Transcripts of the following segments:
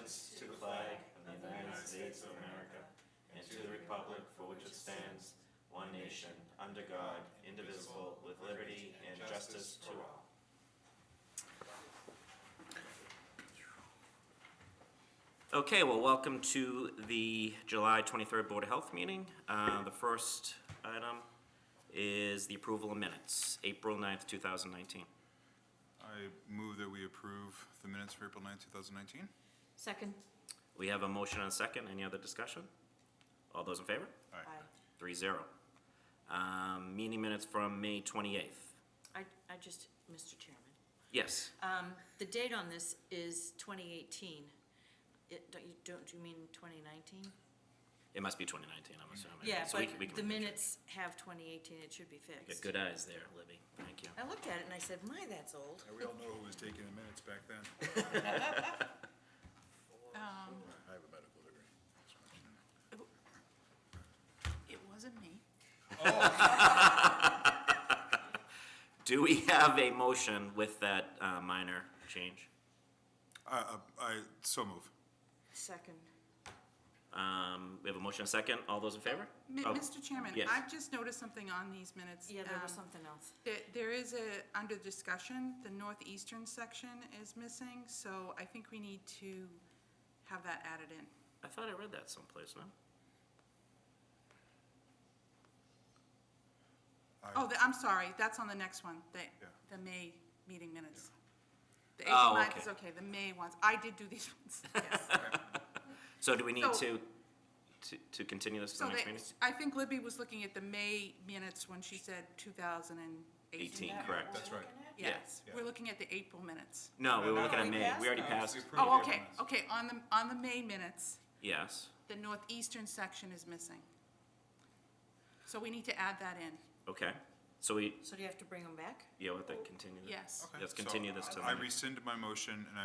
allegiance to the flag of the United States of America and to the republic for which it stands, one nation, under God, indivisible, with liberty and justice to all. Okay, well, welcome to the July 23rd Board of Health meeting. The first item is the approval of minutes, April 9th, 2019. I move that we approve the minutes for April 9th, 2019. Second. We have a motion and a second. Any other discussion? All those in favor? Aye. 3-0. Meeting minutes from May 28th. I just, Mr. Chairman, Yes. the date on this is 2018. Don't you mean 2019? It must be 2019, I'm assuming. Yeah, So but we can the make sure. minutes have 2018, it should be You got fixed. good eyes there, Libby. Thank you. I looked at it and I said, my, that's old. We all know who was taking the minutes back then. I have a medical degree. It wasn't me. Do we have a motion with that minor change? I so move. Second. We have a motion and a second. All those in favor? Oh, Mr. Chairman, yes. I've just noticed something on these minutes. Yeah, there was something else. There is under discussion, the northeastern section is missing, so I think we need to have that added in. I thought I read that someplace, no? I'm sorry, that's on the next one, the May meeting minutes. The Oh, April 9th okay. is okay, the May ones, I did do these ones, yes. So do we need So- to continue this to So the next meeting? I think Libby was looking at the May minutes when she said 2018. 18, correct. That's right. Yes, Yeah. we're looking at the April minutes. No, we were looking at we May. passed We already those. passed. Oh, okay, okay, on the May minutes, Yes. the northeastern section is missing. So we need to add that in, Okay. So we, So do you have to bring them back? yeah, we'll have to continue. that. yes. Okay. Let's continue this to the I next. rescind my motion, and I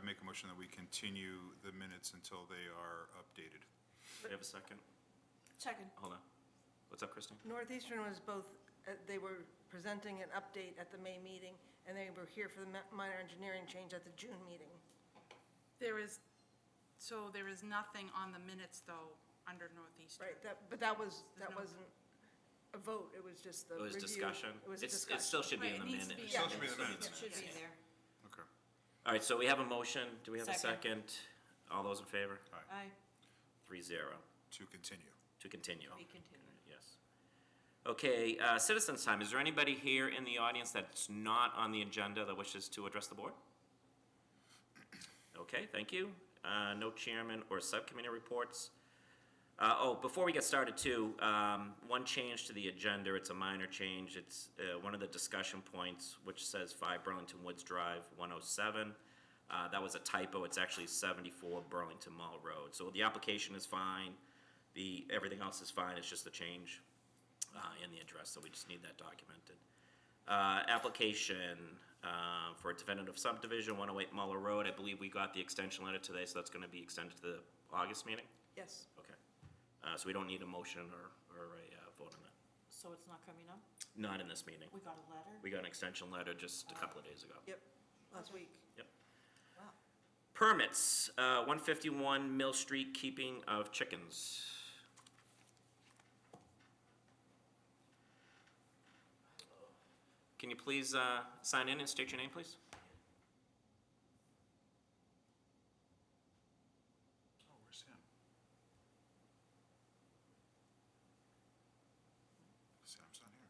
make a motion that we continue the minutes until they are updated. Do you have a second? Second. Hold on. What's up, Christine? Northeastern was both, they were presenting an update at the May meeting, and they were here for the minor engineering change at the June meeting. There is nothing on the minutes, though, under northeastern. Right, but that no- wasn't a vote, it was just the It was review. discussion? It was a It discussion. still should be Right, in it the needs to be- minutes. yeah. Still should be in the minutes. It should be there. Okay. All right, so we have a motion. Do we have a Second. second? All those in favor? Aye. 3-0 To continue. to continue. We continue. Yes. Okay, citizens' time. Is there anybody here in the audience that's not on the agenda that wishes to address the board? Okay, thank you. No chairman or subcommittee reports. Before we get started too, one change to the agenda, it's a minor change. It's one of the discussion points, which says 5 Burlington Woods Drive, 107. That was a typo. It's actually 74 Burlington Mall Road. So the application is fine. Everything else is fine. It's just the change in the address, so we just need that documented. Application for a definitive subdivision, 108 Muller Road. I believe we got the extension letter today, so that's going to be extended to the August meeting? Yes. Okay. So we don't need a motion or a vote on that. So it's not coming up? Not in this meeting. We got a letter? We got an extension letter just a couple of days ago. Yep, last week. Yep. Wow. Permits, 151 Mill Street, keeping of chickens. Can you please sign in and state your name, please? Oh, where's Sam? Sam's not here.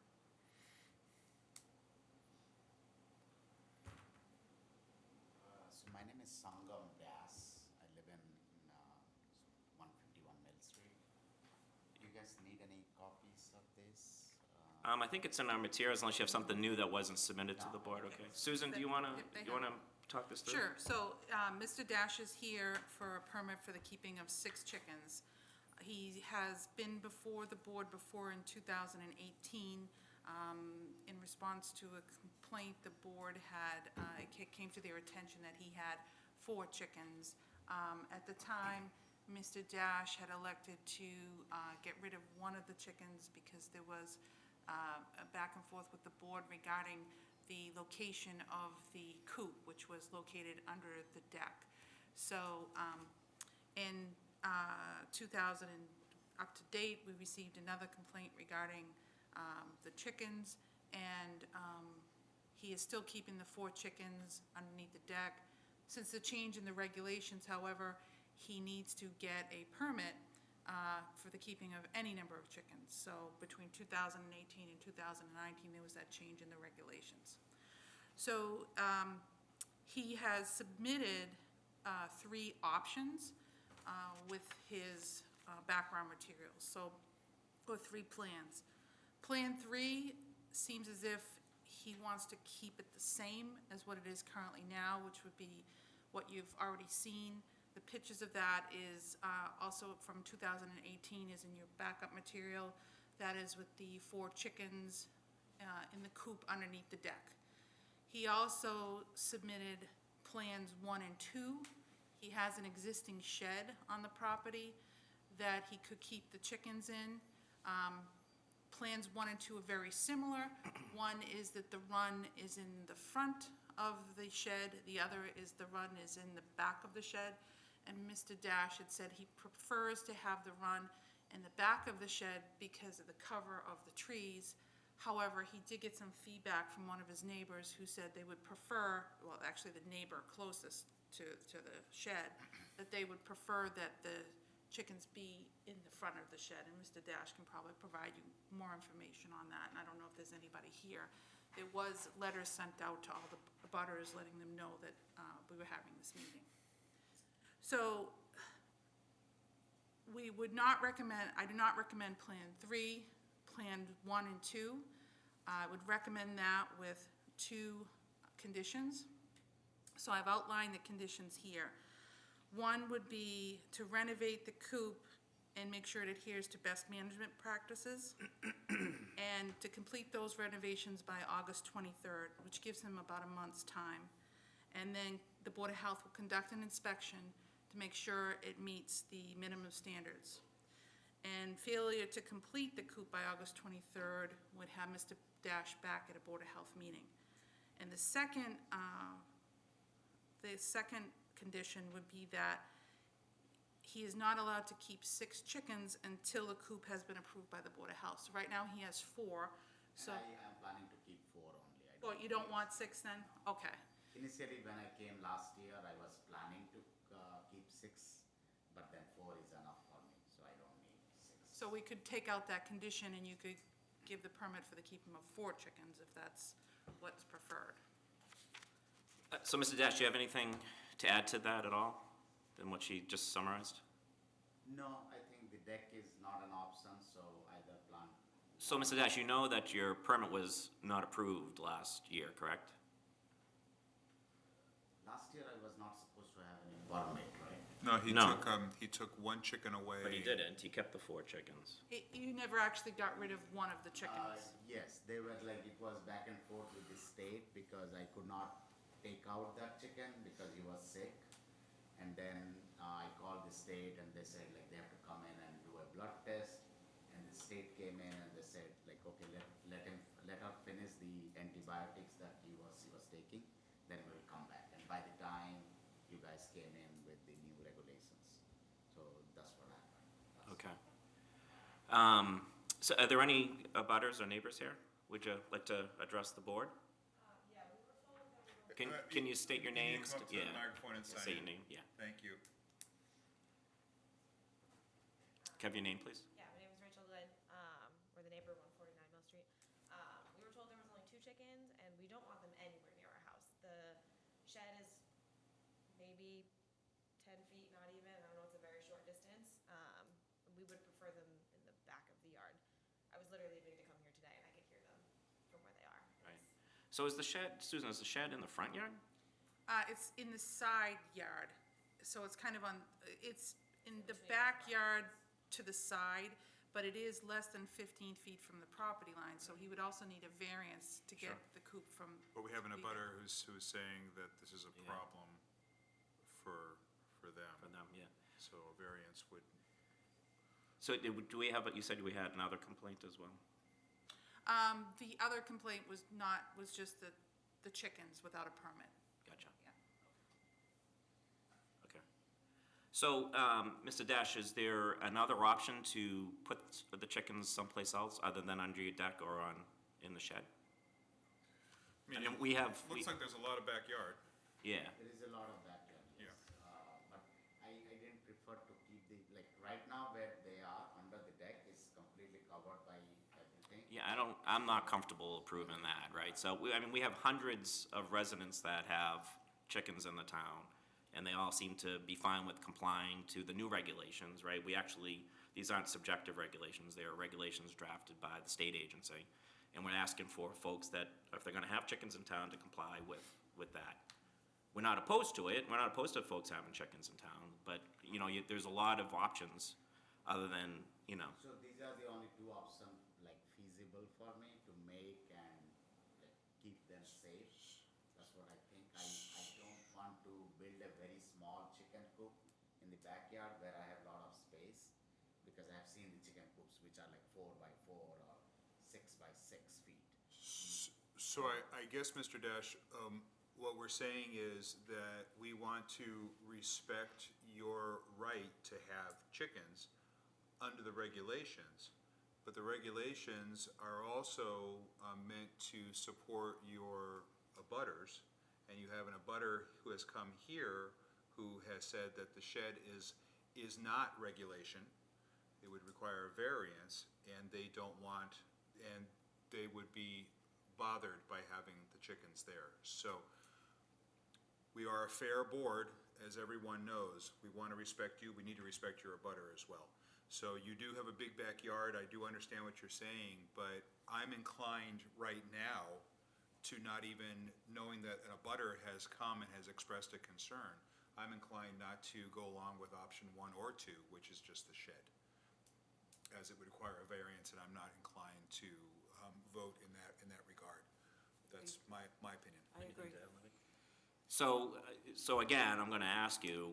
So my name is Sangam Das. I live in 151 Mill Street. Do you guys need any copies of this? I think it's in our materials unless you have something new that wasn't submitted to the board, okay? Susan, do you want They to talk this through? Sure, so Mr. Dash is here for a permit for the keeping of 6 chickens. He has been before the board before in 2018 in response to a complaint the board had. It came to their attention that he had 4 chickens. At the time, Mr. Dash had elected to get rid of one of the chickens because there was a back and forth with the board regarding the location of the coop, which was located under the deck. So, in 2000, up to date, we received another complaint regarding the chickens, and he is still keeping the 4 chickens underneath the deck. Since the change in the regulations, however, he needs to get a permit for the keeping of any number of chickens. So between 2018 and 2019, there was that change in the regulations. So he has submitted 3 options with his background materials, so, or 3 plans. Plan 3 seems as if he wants to keep it the same as what it is currently now, which would be what you've already seen. The pictures of that is also from 2018, is in your backup material. That is with the 4 chickens in the coop underneath the deck. He also submitted plans 1 and 2. He has an existing shed on the property that he could keep the chickens in. Plans 1 and 2 are very similar. One is that the run is in the front of the shed, the other is the run is in the back of the shed. And Mr. Dash had said he prefers to have the run in the back of the shed because of the cover of the trees. However, he did get some feedback from one of his neighbors who said they would prefer, well, actually the neighbor closest to the shed, that they would prefer that the chickens be in the front of the shed, and Mr. Dash can probably provide you more information on that, and I don't know if there's anybody here. There was letters sent out to all the abutters letting them know that we were having this meeting. So we would not recommend, I do not recommend Plan 3, Plan 1 and 2. I would recommend that with 2 conditions. So I've outlined the conditions here. One would be to renovate the coop and make sure it adheres to best management practices, and to complete those renovations by August 23rd, which gives him about a month's time. And then the Board of Health will conduct an inspection to make sure it meets the minimum standards. And failure to complete the coop by August 23rd would have Mr. Dash back at a Board of Health meeting. And the second condition would be that he is not allowed to keep 6 chickens until the coop has been approved by the Board of Health. So right now, he has 4, so, I am planning to keep 4 only. well, you don't want 6 then? Okay. Initially, when I came last year, I was planning to keep 6, but then 4 is enough for me, so I don't need 6. So we could take out that condition and you could give the permit for the keeping of 4 chickens if that's what's preferred. So, Mr. Dash, do you have anything to add to that at all, than what she just summarized? No, I think the deck is not an option, so either plan. So, Mr. Dash, you know that your permit was not approved last year, correct? Last year, I was not supposed to have any permit, right? No, No. he took 1 chicken away. But he didn't, he kept the 4 chickens. You never actually got rid of one of the chickens. Yes, they were like, it was back and forth with the state because I could not take out that chicken because he was sick. And then I called the state and they said like they have to come in and do a blood test. And the state came in and they said like, okay, let her finish the antibiotics that he was taking, then we'll come back. And by the time you guys came in with the new regulations, so that's what happened. Okay. So are there any abutters or neighbors here? Would you like to address the board? Yeah, we were told that we were. Can you state your You need to names? come up to the Yeah. microphone and sign Say your in. name, yeah. Thank you. Can I have your name, please? Yeah, my name is Rachel Good. We're the neighbor, 149 Mill Street. We were told there was only 2 chickens, and we don't want them anywhere near our house. The shed is maybe 10 feet, not even. I don't know, it's a very short distance. We would prefer them in the back of the yard. I was literally leaving to come here today, and I could hear them from where they are. Right. So is the shed, Susan, is the shed in the front yard? It's in the side yard, so it's kind of on, it's in the backyard to the side, but it is less than 15 feet from the property line, so he would also need a variance to get Sure. the coop from. But we have an to be there. abutter who's saying that this is a Yeah. problem for them. For them, yeah. So a variance would, So do we have, you said we had another complaint as well? The other complaint was just the chickens without a permit. Gotcha. Yeah. Okay. So, Mr. Dash, is there another option to put the chickens someplace else other than under your deck or in the shed? I mean, we have, Looks like there's a lot of backyard. yeah, There is a lot of backyard, yes. But I didn't prefer to keep the, like, right now where they are, under the deck is completely covered by everything. yeah, I'm not comfortable approving that, right? So, I mean, we have hundreds of residents that have chickens in the town, and they all seem to be fine with complying to the new regulations, right? We actually, these aren't subjective regulations, they are regulations drafted by the state agency. And we're asking for folks that, if they're gonna have chickens in town, to comply with that. We're not opposed to it, we're not opposed to folks having chickens in town, but, you know, there's a lot of options other than, you know, So these are the only two options, like, feasible for me to make and, like, keep them safe. That's what I think. I don't want to build a very small chicken coop in the backyard where I have a lot of space, because I have seen the chicken coops which are like 4 by 4 or 6 by 6 feet. So I guess, Mr. Dash, what we're saying is that we want to respect your right to have chickens under the regulations, but the regulations are also meant to support your abutters, and you have an abutter who has come here who has said that the shed is not regulation. It would require a variance, and they don't want, and they would be bothered by having the chickens there. So we are a fair board, as everyone knows. We want to respect you. We need to respect your abutter as well. So you do have a big backyard. I do understand what you're saying, but I'm inclined right now to not even, knowing that an abutter has come and has expressed a concern, I'm inclined not to go along with option 1 or 2, which is just the shed, as it would require a variance, and I'm not inclined to vote in that regard. That's my opinion. I agree. so again, I'm gonna ask you,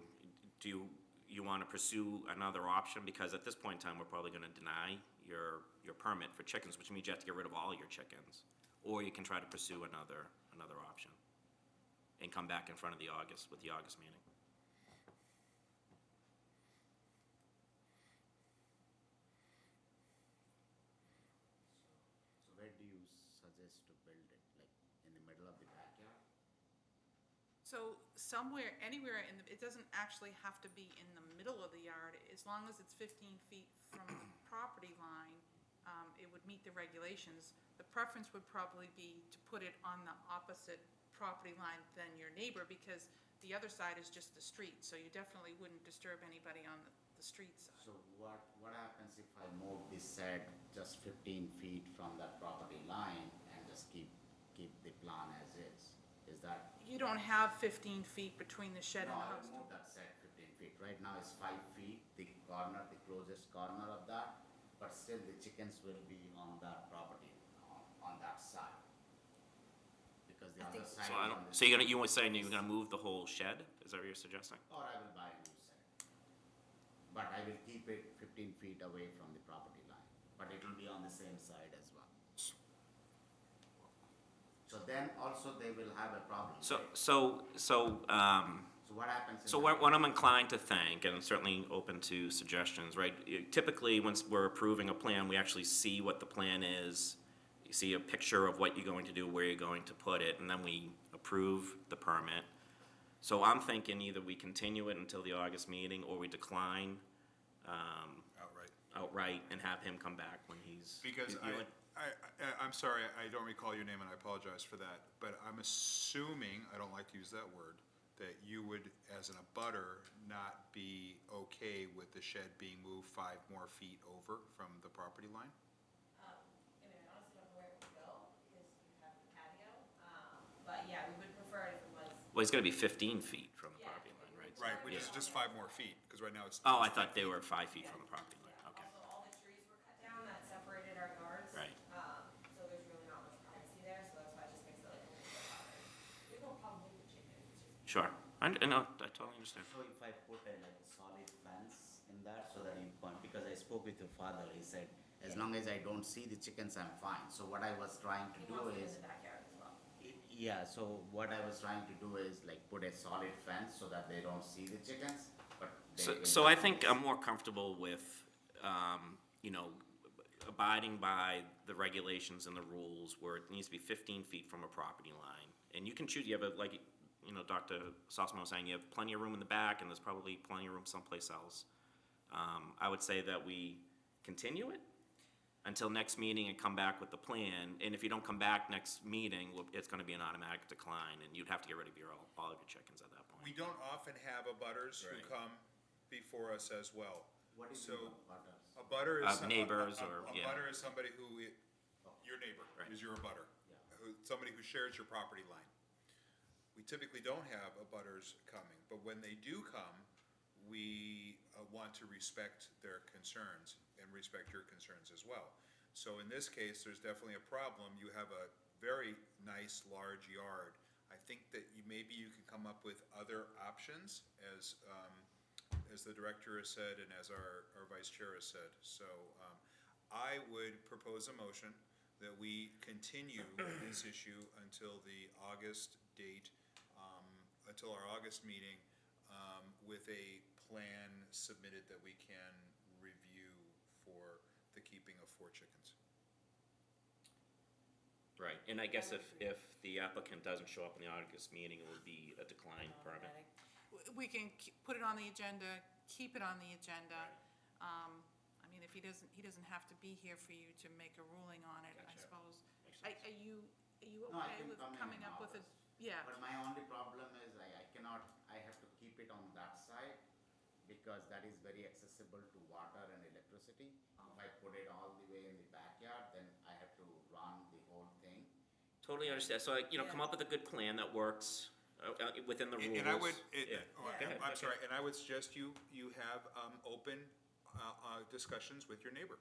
do you wanna pursue another option? Because at this point in time, we're probably gonna deny your permit for chickens, which means you have to get rid of all your chickens. Or you can try to pursue another option and come back in front of the August meeting. So where do you suggest to build it? Like, in the middle of the backyard? So somewhere, anywhere it doesn't actually have to be in the middle of the yard, as long as it's 15 feet from the property line, it would meet the regulations. The preference would probably be to put it on the opposite property line than your neighbor, because the other side is just the street, so you definitely wouldn't disturb anybody on the street side. So what happens if I move this shed just 15 feet from that property line and just keep the plan as is? Is that? You don't have 15 feet between the shed and No, the I house. will move that shed 15 feet. Right now it's 5 feet, the closest corner of that, but still the chickens will be on that property, on that side. Because the other side. So is on the you were saying you're gonna move the whole shed? Is that what you're suggesting? Or I will buy a new set. But I will keep it 15 feet away from the property line, but it will be on the same side as well. So then also they will have a problem, So, right? so, so, So what happens? So what I'm inclined to think, and I'm certainly open to suggestions, right? Typically, once we're approving a plan, we actually see what the plan is. You see a picture of what you're going to do, where you're going to put it, and then we approve the permit. So I'm thinking either we continue it until the August meeting, or we decline outright and have him come back when he's. Because I'm sorry, I don't recall your name, and I apologize for that, but I'm assuming, I don't like to use that word, that you would, as an abutter, not be okay with the shed being moved 5 more feet over from the property line? I mean, I honestly don't know where it would go, because you have the patio, but yeah, we would prefer it if it was. Well, he's gonna be 15 feet from the Yeah. property line, right? Right, which is just 5 more feet, because right now it's. Oh, I thought they were 5 feet from the property line, okay. Also, all the trees were cut down that separated our yards. Right. So there's really not much privacy there, so that's why it just makes it like a little bit harder. We have no problem with the chickens, it's just. Sure, I know, I totally understand. So if I put a like a solid fence in that, so that you point, because I spoke with your father, he said, as long as I don't see the chickens, I'm fine. So what I was trying to He do wants them in is. the backyard as well. Yeah, so what I was trying to do is like put a solid fence so that they don't see the chickens. but they So, will so I come think on I'm more comfortable with, you know, abiding by the regulations and the rules where it needs to be 15 feet from a property line. And you can choose, you have a, like, you know, Dr. Sossman was saying, you have plenty of room in the back, and there's probably plenty of room someplace else. I would say that we continue it until next meeting and come back with the plan. And if you don't come back next meeting, it's gonna be an automatic decline, and you'd have to get rid of all of your chickens at that point. We don't often have abutters who Right. come come before us as well. What is So, the butters? a butter is. Neighbors a or- yeah. butter is somebody who, your neighbor Right. is your abutter. Yeah. Somebody who shares your property line. We typically don't have abutters coming, but when they do come, we want to respect their concerns and respect your concerns as well. So in this case, there's definitely a problem. You have a very nice, large yard. I think that maybe you can come up with other options, as the director has said and as our vice chair has said. So I would propose a motion that we continue this issue until the August date, until our August meeting, with a plan submitted that we can review for the keeping of 4 chickens. Right, and I guess if the applicant doesn't show up in the August meeting, it would be a decline permit. We can put it on the agenda, keep it on the agenda. I mean, if he doesn't have to be here for you to make a ruling on it, I Gotcha. suppose. Makes Are sense. you No, I okay can with come in coming in up with a, August. yeah, But my only problem is I cannot, I have to keep it on that side because that is very accessible to water and electricity. If I put it all the way in the backyard, then I have to run the whole thing. Totally understand, so, you know, come up with a good plan that works within the rules. And I would, Yeah. oh, Go ahead, I'm okay. sorry, and I would suggest you have open discussions with your neighbor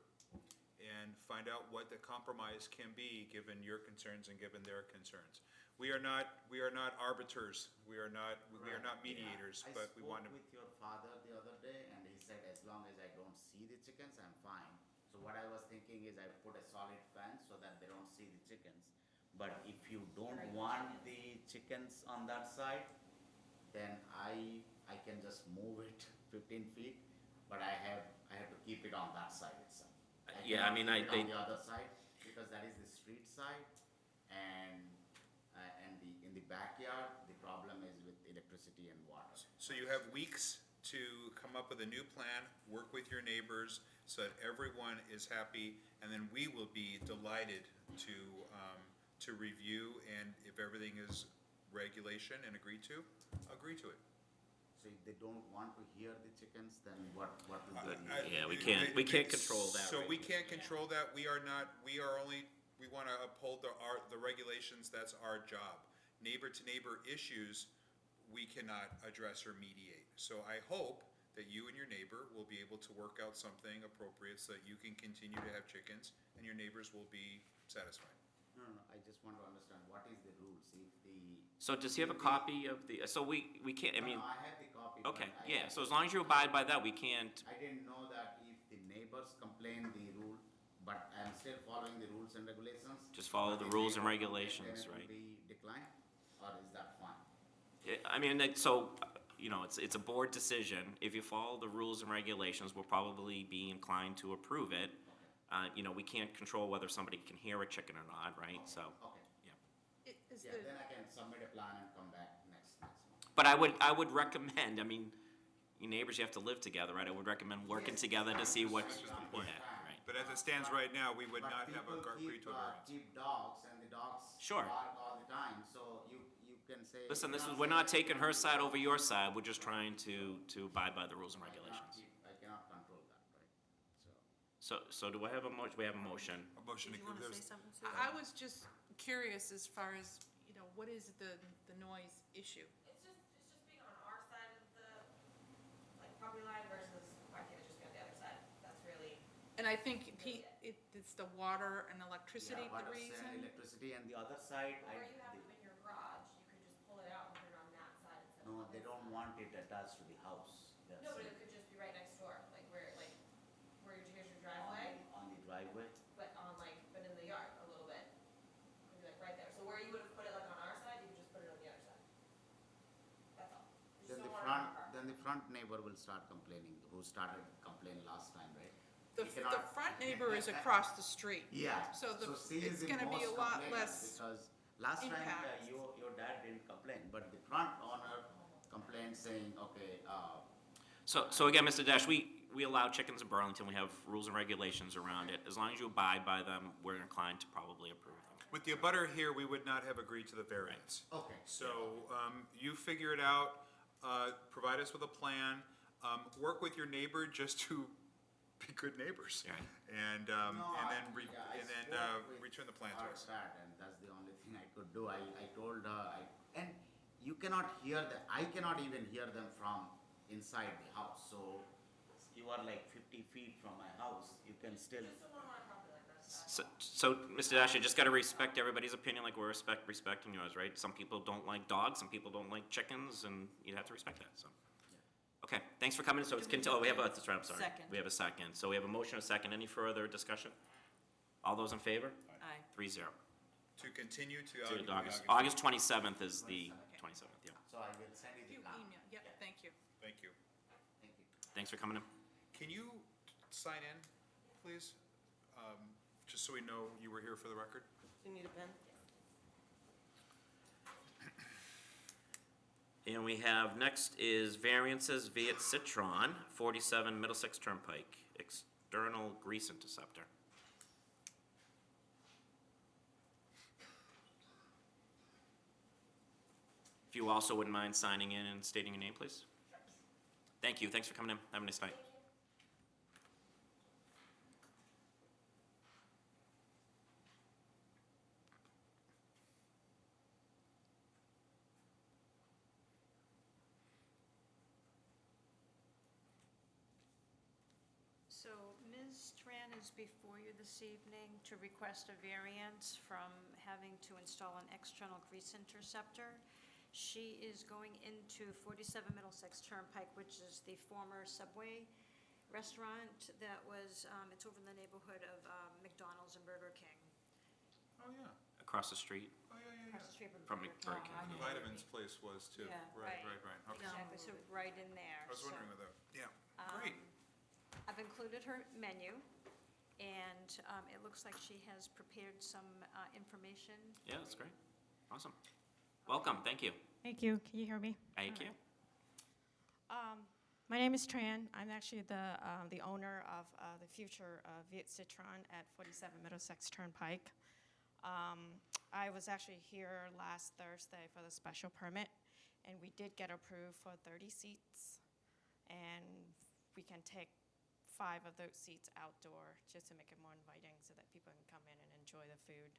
and find out what the compromise can be, given your concerns and given their concerns. We are not arbiters, we are not mediators, Yeah. but we want to. I spoke with your father the other day and he said as long as I don't see the chickens, I'm fine. So what I was thinking is I put a solid fence so that they don't see the chickens. But if you don't want the chickens on that side, then I can just move it 15 feet, but I have to keep it on that side itself. Yeah, I mean, cannot keep it they- on the other side, because that is the street side, and in the backyard, the problem is with electricity and water. So you have weeks to come up with a new plan, work with your neighbors, so that everyone is happy, and then we will be delighted to review, and if everything is regulation and agree to it. So if they don't want to hear the chickens, then what will be the? Yeah, we can't control that, So right? we can't control that, we wanna uphold the regulations, that's our job. Neighbor to neighbor issues, we cannot address or mediate. So I hope that you and your neighbor will be able to work out something appropriate so that you can continue to have chickens and your neighbors will be satisfied. No, I just want to understand what is the rules, if the. So does he have a copy of the, so we can't, I mean, No, I have the copy. but okay, I yeah, have so to- as long as you abide by that, we can't, I didn't know that if the neighbors complain the rule, but I'm still following the rules and regulations. Just follow the But if rules they and don't complain, regulations, then it will right. be declined, or is that fine? I mean, so, you know, it's a board decision. If you follow the rules and regulations, we'll probably be inclined to approve it. You know, we can't control whether somebody can hear a chicken or not, right, so, Okay, yeah. is yeah, the, then I can submit a plan and come back next month. But I would recommend, I mean, your neighbors, you have to live together, right? I would recommend working together to see what, yeah, right. But as it stands right now, we would But not have a people agree to a variance. keep dogs, and the dogs. Sure. Bark all the time, so you can say. Listen, you this is, cannot we're say not I taking her cannot side keep over dogs. your side, we're just trying to abide by the rules and I cannot regulations. I cannot control that, right? So. So do I have a motion? We have a motion. A motion Did to, you wanna say there's, something, Sue? I was just curious as far as, what is the noise issue? It's just being on our side of the, like, property line versus, why can't it just be on the other side? That's really, And I think it's the water and electricity, Yeah, the water, reason? sand, electricity, and the other side, where you have them in your garage, you could just pull it out and put it on that side instead of no, on they this don't side. want it attached to the house. They're No, but saying it could just be right next door, like where here's your driveway, on the driveway. but but in the yard a little bit. Maybe like right there. So where you would have put it like on our side, you could just put it on the other side. That's all. You just Then the don't want front neighbor will start complaining, who started complaining last time, right? The We cannot- front neighbor is across the street. Yeah. So she is it's the gonna be a most lot complainant less Because last time, impact. your dad didn't complain, but the front owner complained saying, okay, So again, Mr. Dash, we allow chickens in Burlington, we have rules and regulations around it. As long as you abide by them, we're inclined to probably approve them. With the abutter here, we would not have agreed to the variance. okay. So, you figure it out, provide us with a plan, work with your neighbor just to be good neighbors. Right. And, No, and then, I spoke with return the plan to our us. dad, and that's the only thing I could do. I told her, and you cannot hear I cannot even hear them from inside the house, so you are like 50 feet from my house, you can still. So, Mr. Dash, you just gotta respect everybody's opinion like we're respecting yours, right? Some people don't like dogs, some people don't like chickens, and you have to respect that, so. Okay, thanks for coming, so it's, we have a, that's right, I'm sorry. Second. We have a second, so we have a motion, a second, any further discussion? All those in favor? Aye. 3-0. To continue To August 27th is the 27th, yeah. So I will send you You the card. email, yep, thank you. Thank you. Thank you. Thanks for coming in. Can you sign in, please? Just so we know you were here for the record? Do you need a pen? And we have, next is variances via Citron, 47 Middlesex Turnpike, external grease interceptor. If you also wouldn't mind signing in and stating your name, please. Thank you, thanks for coming in, have a nice night. So Ms. Tran is before you this evening to request a variance from having to install an external grease interceptor. She is going into 47 Middlesex Turnpike, which is the former Subway restaurant that was, it's over in the neighborhood of McDonald's and Burger King. Oh, yeah. Across the street Oh, yeah, Across the street from Burger Burger King. King. The Vitamins place was too. Yeah. Right, Right. right, right. Okay. Exactly, so right in there. I was So, wondering whether, yeah, great. I've included her menu, and it looks like she has prepared some information. Yeah, that's great, awesome. Welcome, thank you. Thank you. Can you hear me? Thank you. My name is Tran. I'm actually the owner of the future Viet Citron at 47 Middlesex Turnpike. I was actually here last Thursday for the special permit, and we did get approved for 30 seats, and we can take 5 of those seats outdoor just to make it more inviting so that people can come in and enjoy the food.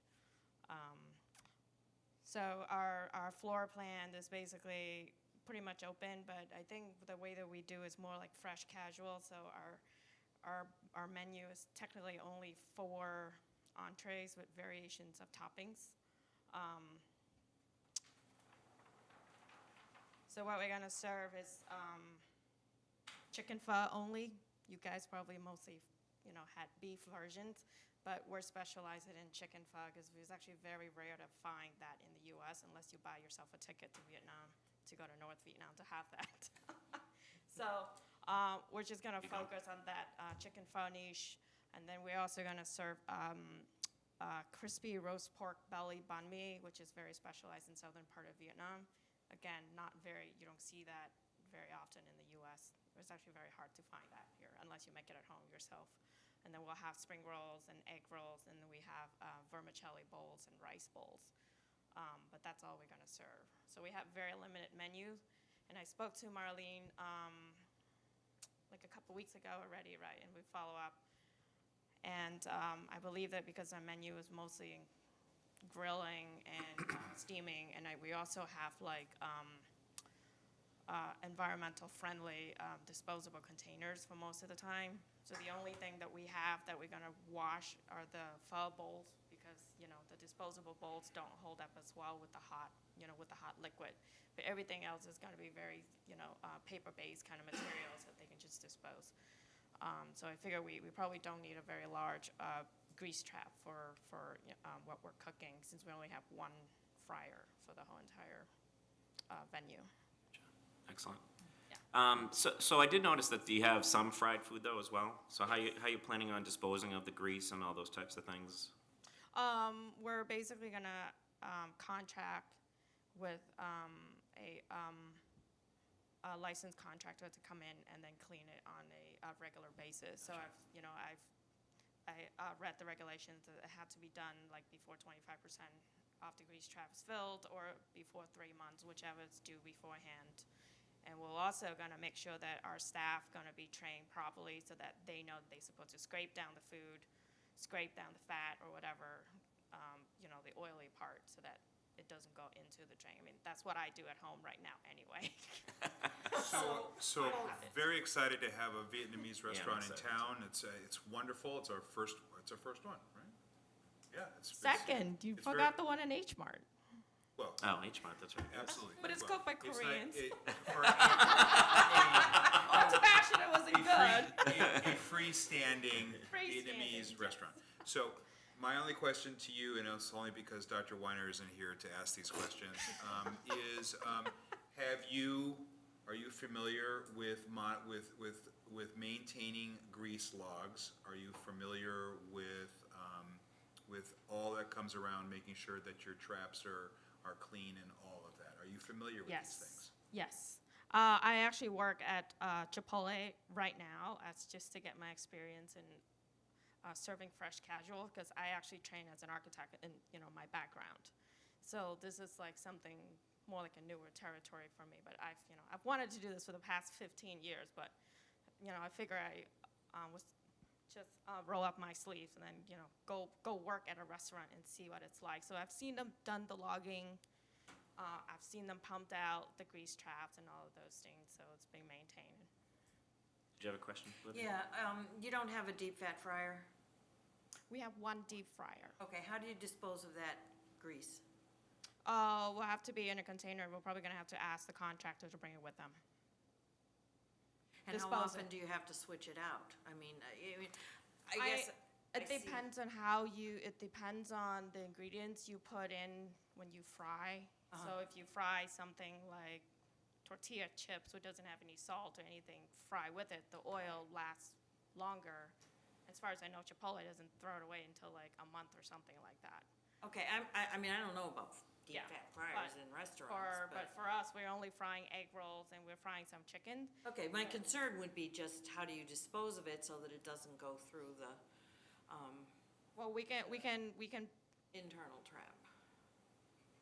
So our floor plan is basically pretty much open, but I think the way that we do is more like fresh casual. So our menu is technically only 4 entrees with variations of toppings. So what we're gonna serve is chicken pho only. You guys probably mostly, had beef versions, but we're specializing in chicken pho because it's actually very rare to find that in the U.S. unless you buy yourself a ticket to Vietnam to go to North Vietnam to have that. So we're just gonna focus on that chicken pho niche, and then we're also gonna serve crispy roast pork belly banh mi, which is very specialized in southern part of Vietnam. Again, you don't see that very often in the U.S. It's actually very hard to find that here unless you make it at home yourself. And then we'll have spring rolls and egg rolls, and then we have vermicelli bowls and rice bowls. But that's all we're gonna serve. So we have very limited menu. And I spoke to Marlene like a couple weeks ago already, right? And we follow up. And I believe that because our menu is mostly grilling and steaming, and we also have like environmental friendly disposable containers for most of the time. So the only thing that we have that we're gonna wash are the pho bowls because, the disposable bowls don't hold up as well with the hot liquid. But everything else is gonna be very, paper-based kind of materials that they can just dispose. So I figure we probably don't need a very large grease trap for what we're cooking since we only have 1 fryer for the whole entire venue. Excellent. Yeah. So I did notice that you have some fried food though as well. So how you planning on disposing of the grease and all those types of things? We're basically gonna contract with a licensed contractor to come in and then clean it on a regular basis. So I read the regulations that it had to be done like before 25% of the grease trap is filled or before 3 months, whichever is due beforehand. And we're also gonna make sure that our staff gonna be trained properly so that they know that they're supposed to scrape down the food, scrape down the fat or whatever, the oily part, so that it doesn't go into the drain. I mean, that's what I do at home right now anyway. So very excited to have a Vietnamese restaurant in excited town. It's wonderful. It's our first one, right? Yeah, it's. Second, you it's forgot very- the one in H Mart. Well, Oh, H Mart, that's right. absolutely. But it's Well, cooked by it's not- Koreans. for Oh, Sebastian, it wasn't good. a freestanding Freestanding, Vietnamese yes. restaurant. So my only question to you, and it's only because Dr. Weiner isn't here to ask these questions, is are you familiar with maintaining grease logs? Are you familiar with all that comes around making sure that your traps are clean and all of that? Are you familiar with these things? Yes. I actually work at Chipotle right now, as just to get my experience in serving fresh casual, because I actually train as an architect in my background. So this is like something more like a newer territory for me. But I've wanted to do this for the past 15 years. But I figure I was just roll up my sleeves and then go work at a restaurant and see what it's like. So I've seen them done the logging. I've seen them pumped out the grease traps and all of those things. So it's being maintained. Did you have a question, Lydia? Yeah, you don't have a deep fat fryer? We have one deep fryer. Okay, how do you dispose of that grease? We'll have to be in a container. We're probably gonna have to ask the contractor to bring it with them. And how Dispose often it. do you have to switch it out? I mean, I guess. I It see- depends on it depends on the ingredients you put in when you fry. So if you fry something like tortilla chips, which doesn't have any salt or anything, fry with it, the oil lasts longer. As far as I know, Chipotle doesn't throw it away until like a month or something like that. Okay, I mean, I don't know about deep Yeah, fat fryers but in restaurants, But for us, we're only frying egg rolls and we're frying some chicken. Okay, my concern would be just how do you dispose of it so that it doesn't go through the, Well, we can internal trap?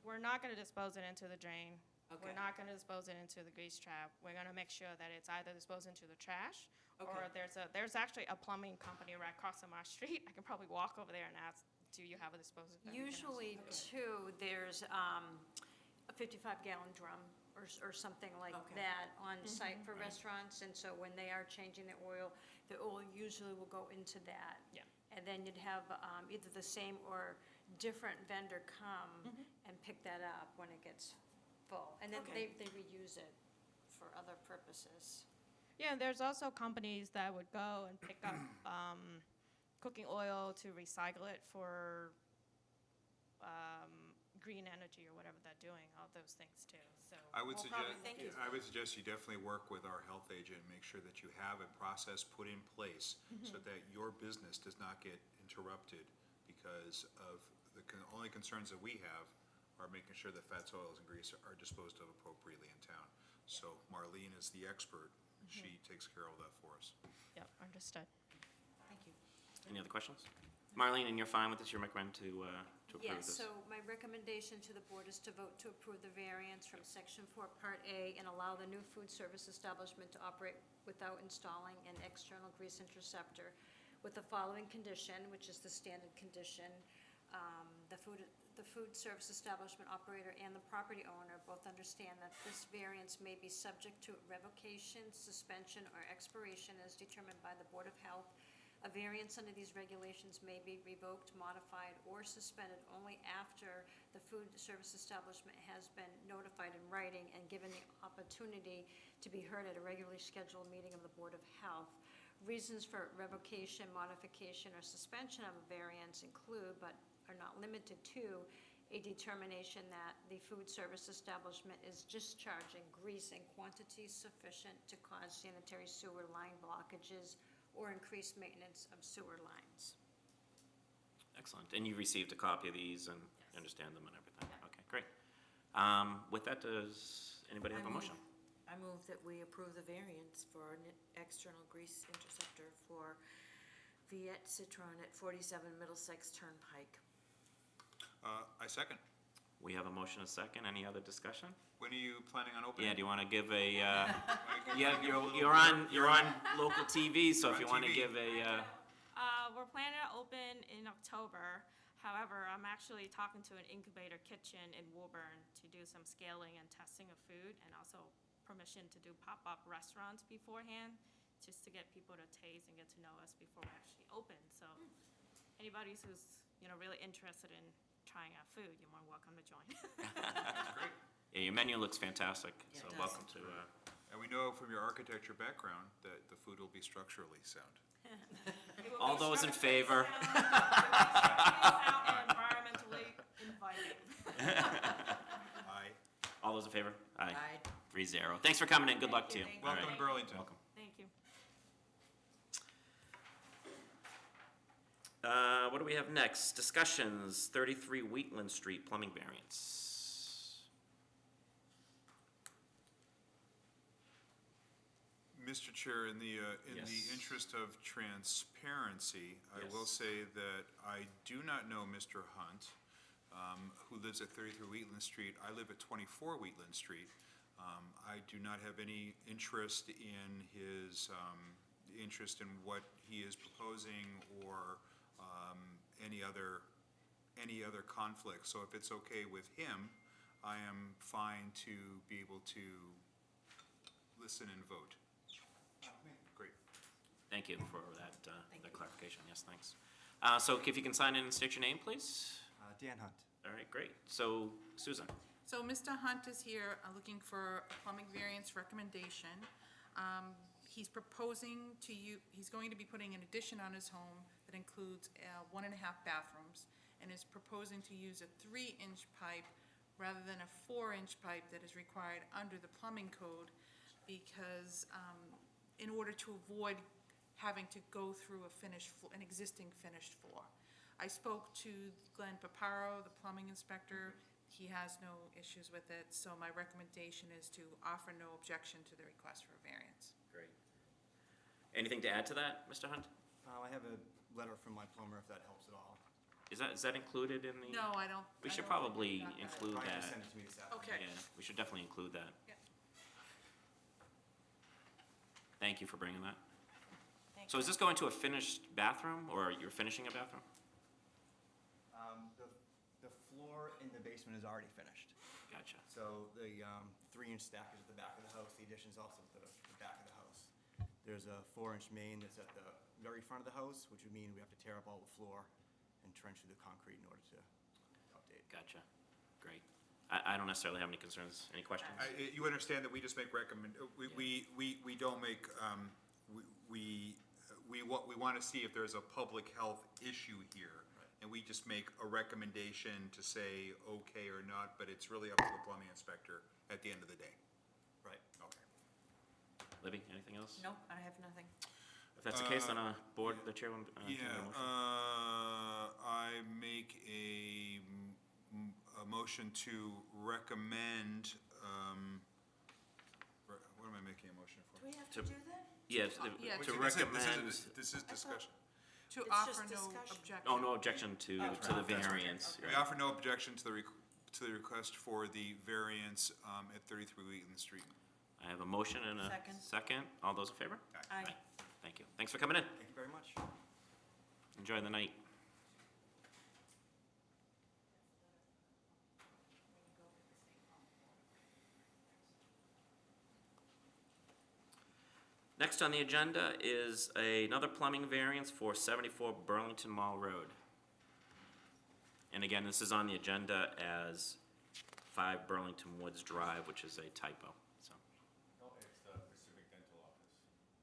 We're not gonna dispose it into the drain. Okay. We're not gonna dispose it into the grease trap. We're gonna make sure that it's either disposed into the trash, or Okay. there's actually a plumbing company right across from our street. I can probably walk over there and ask, do you have a disposal? Usually, too, there's a 55-gallon drum or something like Okay. that on site for restaurants, and so when they are changing the oil usually will go into that. Yeah. And then you'd have either the same or different vendor come and pick that up when it gets full. And then Okay. they reuse it for other purposes. Yeah, and there's also companies that would go and pick up cooking oil to recycle it for green energy or whatever they're doing, all those things too, so. I would Well, probably- suggest, thank you. I would suggest you definitely work with our health agent and make sure that you have a process put in place so that your business does not get interrupted because of the only concerns that we have are making sure that fats, oils, and grease are disposed of appropriately in town. So Marlene is the expert. She takes care of that for us. Yep, understood. Thank you. Any other questions? Marlene, and you're fine with this? You're recommending to approve Yes, this? so my recommendation to the board is to vote to approve the variance from Section 4, Part A, and allow the new food service establishment to operate without installing an external grease interceptor with the following condition, which is the standard condition. The food service establishment operator and the property owner both understand that this variance may be subject to revocation, suspension, or expiration as determined by the Board of Health. A variance under these regulations may be revoked, modified, or suspended only after the food service establishment has been notified in writing and given the opportunity to be heard at a regularly scheduled meeting of the Board of Health. Reasons for revocation, modification, or suspension of a variance include, but are not limited to, a determination that the food service establishment is discharging grease in quantities sufficient to cause sanitary sewer line blockages or increased maintenance of sewer lines. Excellent. And you received a copy of these and Yes. understand them and everything? Okay, great. With that, does anybody have a motion? I move that we approve the variance for an external grease interceptor for Viet Citron at 47 Middlesex Turnpike. I second. We have a motion, a second. Any other discussion? When are you planning on opening? Yeah, do you want to give a, Wanna yeah, give a little you're on local TV, so if You're you on want to TV. give a, We're planning to open in October. However, I'm actually talking to an incubator kitchen in Woburn to do some scaling and testing of food, and also permission to do pop-up restaurants beforehand, just to get people to taste and get to know us before we actually open. So anybody who's, really interested in trying our food, you're more welcome to join. yeah, your menu looks fantastic, Yeah, so it does. welcome to, And we know from your architecture background that the food will be structurally sound. all those in favor? Environmentally inviting. Aye. All those in favor? Aye. Aye. 3-0. Thanks for coming in. Good luck to you. Thank All Welcome right. to Burlington. Welcome. Thank you. What do we have next? Discussions, 33 Wheatland Street plumbing variance. Mr. Chair, in the Yes. interest of transparency, I will Yes. say that I do not know Mr. Hunt, who lives at 33 Wheatland Street. I live at 24 Wheatland Street. I do not have any interest in his, interest in what he is proposing or any other conflict. So if it's okay with him, I am fine to be able to listen and vote. Great. Thank you for that clarification. Yes, thanks. So if you can sign in and state your name, please. Dan Hunt. All right, great. So Susan, So Mr. Hunt is here looking for a plumbing variance recommendation. He's proposing to he's going to be putting an addition on his home that includes 1.5 bathrooms, and is proposing to use a 3-inch pipe rather than a 4-inch pipe that is required under the plumbing code, because in order to avoid having to go through an existing finished floor. I spoke to Glenn Paparo, the plumbing inspector. He has no issues with it, so my recommendation is to offer no objection to the request for a variance. great. Anything to add to that, Mr. Hunt? I have a letter from my plumber, if that helps at all. Is that included in the? No, I don't. We I should don't probably think we got that. include Brian that. just sent it to me this afternoon. Okay. Yeah, we should definitely include that. Yeah. Thank you for bringing that. Thank So is this going to a finished bathroom, or you're finishing a bathroom? The floor in the basement is already finished. Gotcha. So the 3-inch stack is at the back of the house, the addition's also at the back of the house. There's a 4-inch main that's at the very front of the house, which would mean we have to tear up all the floor and trench through the concrete in order to update. Gotcha. Great. I don't necessarily have any concerns. Any questions? You understand that we just make we don't make, we want to see if there's a public health issue here. And we just make a recommendation to say okay or not, but it's really up to the plumbing inspector at the end of the day. Right. Okay. Libby, anything else? Nope, I have nothing. If that's the case, then the chair will. take a Yeah, motion. I make a motion to recommend, what am I making a motion for? Do we have To- to do that? Yes, Yeah, to This is- recommend, This is discussion. To It's offer just no discussion. objection. oh, no objection to the That's okay. variance. We offer no objection to the request for the variance at 33 Wheatland Street. I have a motion and a Second. second. All those in favor? Aye. Thank you. Thanks for coming in. Thank you very much. Enjoy the night. Next on the agenda is another plumbing variance for 74 Burlington Mall Road. And again, this is on the agenda as 5 Burlington Woods Drive, which is a typo, so. No, it's the Pacific Dental Office.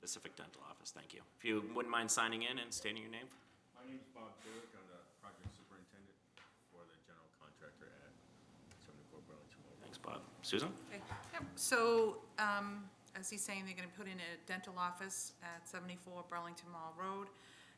Pacific Dental Office, thank you. If you wouldn't mind signing in and stating your name? My name is Bob Burek. I'm the project superintendent for the general contractor but Susan? Okay. Yep. So, as he's saying, they're gonna put in a dental office at 74 Burlington Mall Road,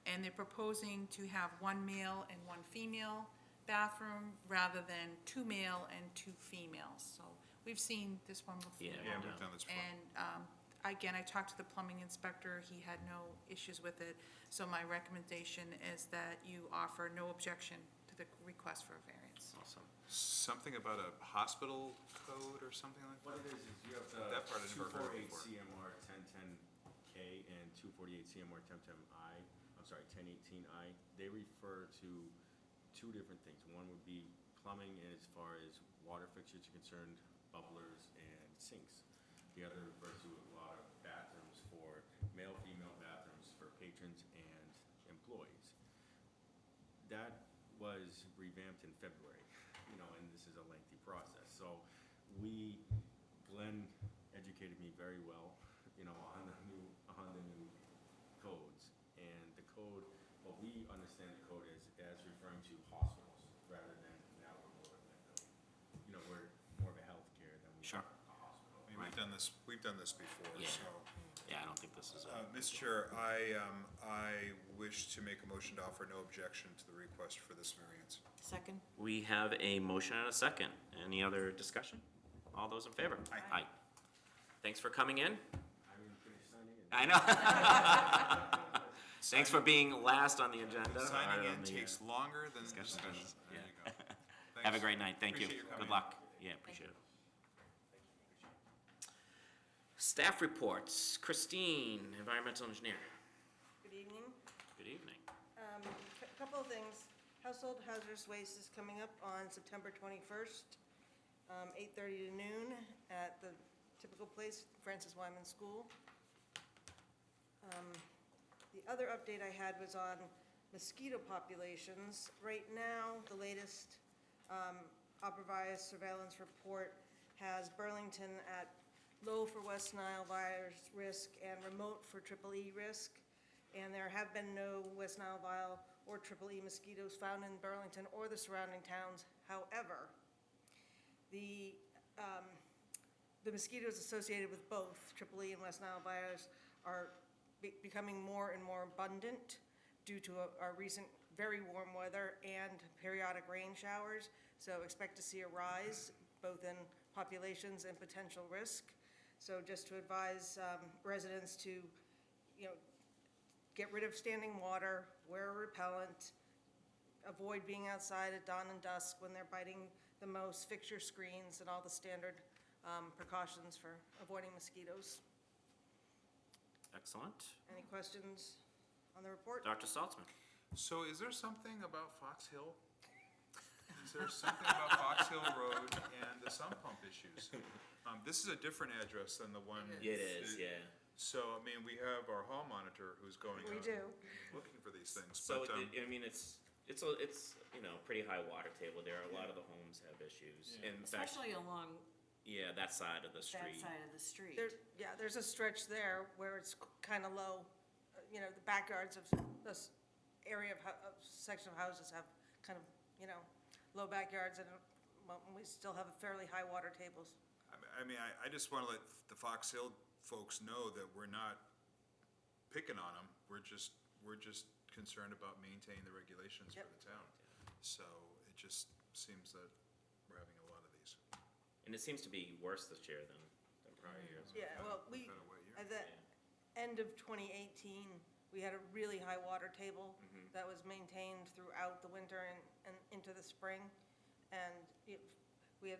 and they're proposing to have one male and one female bathroom rather than two male and two females. So we've seen this one before. Yeah. Yeah, we've done this before. And, again, I talked to the plumbing inspector, he had no issues with it. So my recommendation is that you offer no objection to the request for a variance. Awesome. Something about a hospital code or something like that? What it is you have That part I the never heard of 248 before. CMR 1010K and 248 CMR 1010I, I'm sorry, 1018I. They refer to two different things. One would be plumbing as far as water fixtures are concerned, bubblers and sinks. The other refers to a lot of bathrooms for male, female bathrooms for patrons and employees. That was revamped in February, and this is a lengthy process. So Glenn educated me very well, on the new codes. And the code, what we understand the code as referring to hospitals rather than now we're more of a healthcare than we Sure. are a hospital. I mean, we've done this before, Yeah. so. Yeah, I don't think this is Mr. Chair, I wish to make a motion to offer no objection to the request for this variance. Second? We have a motion and a second. Any other discussion? All those in favor? Aye. Aye. Thanks for coming in. I didn't finish signing it. I know. Thanks for being last on the agenda. or Signing on in the, takes longer than the discussion. discussion. There you go. Have a Thanks. great night. Thank you. Appreciate your coming Good in. luck. Yeah, appreciate it. Staff reports. Christine, environmental engineer. Good evening. Good evening. Couple of things. Household hazardous waste is coming up on September 21st, 8:30 to noon at the typical place, Francis Wyman School. The other update I had was on mosquito populations. Right now, the latest Aprovirus surveillance report has Burlington at low for West Nile virus risk and remote for EEE risk. And there have been no West Nile viral or EEE mosquitoes found in Burlington or the surrounding towns. However, the mosquitoes associated with both EEE and West Nile virus are becoming more and more abundant due to our recent very warm weather and periodic rain showers. So expect to see a rise both in populations and potential risk. So just to advise residents to, get rid of standing water, wear a repellent, avoid being outside at dawn and dusk when they're biting the most, fix your screens and all the standard precautions for avoiding mosquitoes. Excellent. Any questions on the report? Dr. Saltzman. So is there something about Fox Hill? Is there something about Fox Hill Road and the sump pump issues? This is a different address than the one. It is, yeah. So, I mean, we have our hall monitor who's going We out do. looking for these things, So, but, it's pretty high water table there. A lot of the homes have issues. In fact, Especially along yeah, that side of the that street. side of the street. There's a stretch there where it's kind of low. The backyards of this area of section of houses have kind of, low backyards, and we still have fairly high water tables. I mean, I just want to let the Fox Hill folks know that we're not picking on them. We're just concerned about maintaining the regulations for Yep. the town. So it just seems that we're having a lot of these. And it seems to be worse this year than prior years. Yeah, well, We've had a wet year. at the end of 2018, we had a really high water table that was maintained throughout the winter and into the spring. And we had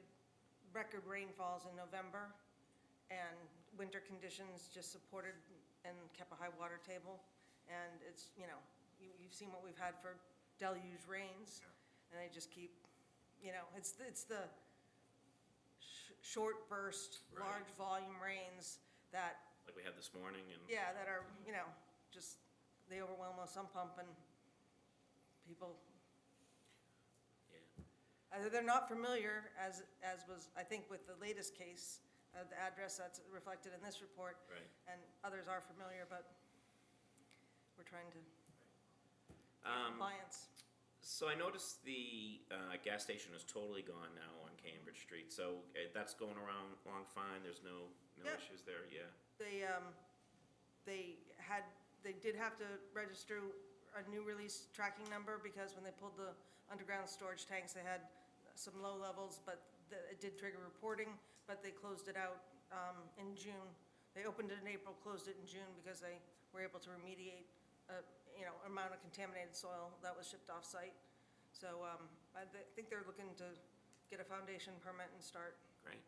record rainfalls in November, and winter conditions just supported and kept a high water table. And it's, you've seen what we've had for deluge rains, and they just keep, it's the short burst, Right. large volume rains that, Like we had this morning and. that are, just, they overwhelm a sump pump, and people, Yeah. they're not familiar, as was, I think, with the latest case, the address that's reflected in this report. Right. And others are familiar, but we're trying to Um, compliance. So I noticed the gas station is totally gone now on Cambridge Street, so that's going around along fine, there's no Yep. issues there, yeah? They did have to register a new release tracking number because when they pulled the underground storage tanks, they had some low levels, but it did trigger reporting, but they closed it out in June. They opened it in April, closed it in June because they were able to remediate, amount of contaminated soil that was shipped off-site. So I think they're looking to get a foundation permit and start. Great.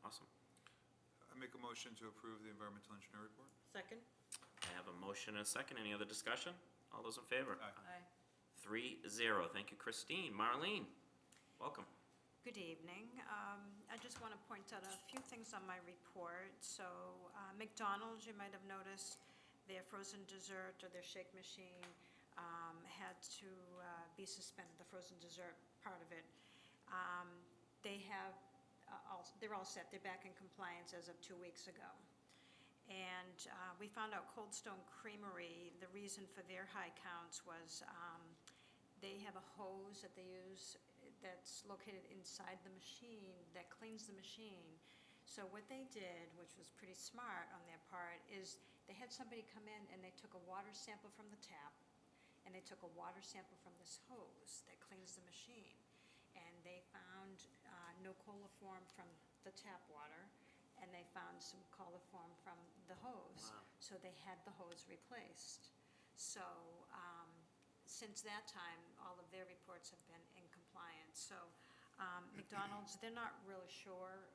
Awesome. I make a motion to approve the environmental engineer report. Second? I have a motion and a second. Any other discussion? All those in favor? Aye. 3-0. Thank you, Christine. Marlene, welcome. Good evening. I just want to point out a few things on my report. So McDonald's, you might have noticed, their frozen dessert or their shake machine had to be suspended, the frozen dessert part of it. They're all set. They're back in compliance as of 2 weeks ago. And we found out Cold Stone Creamery, the reason for their high counts was they have a hose that they use that's located inside the machine that cleans the machine. So what they did, which was pretty smart on their part, is they had somebody come in and they took a water sample from the tap and they took a water sample from this hose that cleans the machine. And they found no coliform from the tap water, and they found some coliform from the hose. Wow. So they had the hose replaced. So since that time, all of their reports have been in compliance. So McDonald's, they're not really sure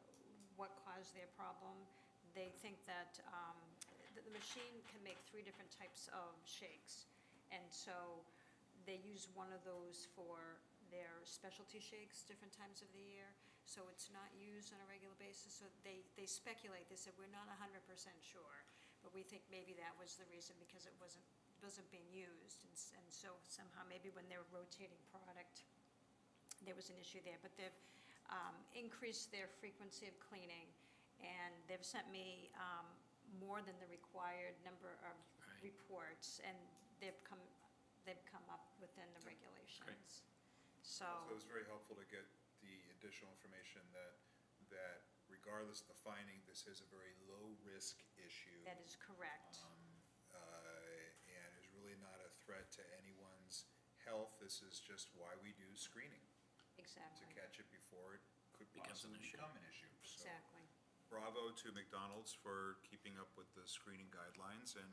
what caused their problem. They think that the machine can make 3 different types of shakes. And so they use one of those for their specialty shakes different times of the year. So it's not used on a regular basis. So they speculate. They said, we're not 100% sure, but we think maybe that was the reason because it wasn't being used. And so somehow maybe when they were rotating product, there was an issue there. But they've increased their frequency of cleaning, and they've sent me more than the required number of reports, and they've come up within the regulations. So So it was very helpful to get the additional information that regardless of the finding, this is a very low-risk issue. that is correct. And is really not a threat to anyone's health. This is just why we do screening, to Exactly. catch it before it could Becomes an possibly issue. become an issue. So Exactly. bravo to McDonald's for keeping up with the screening guidelines and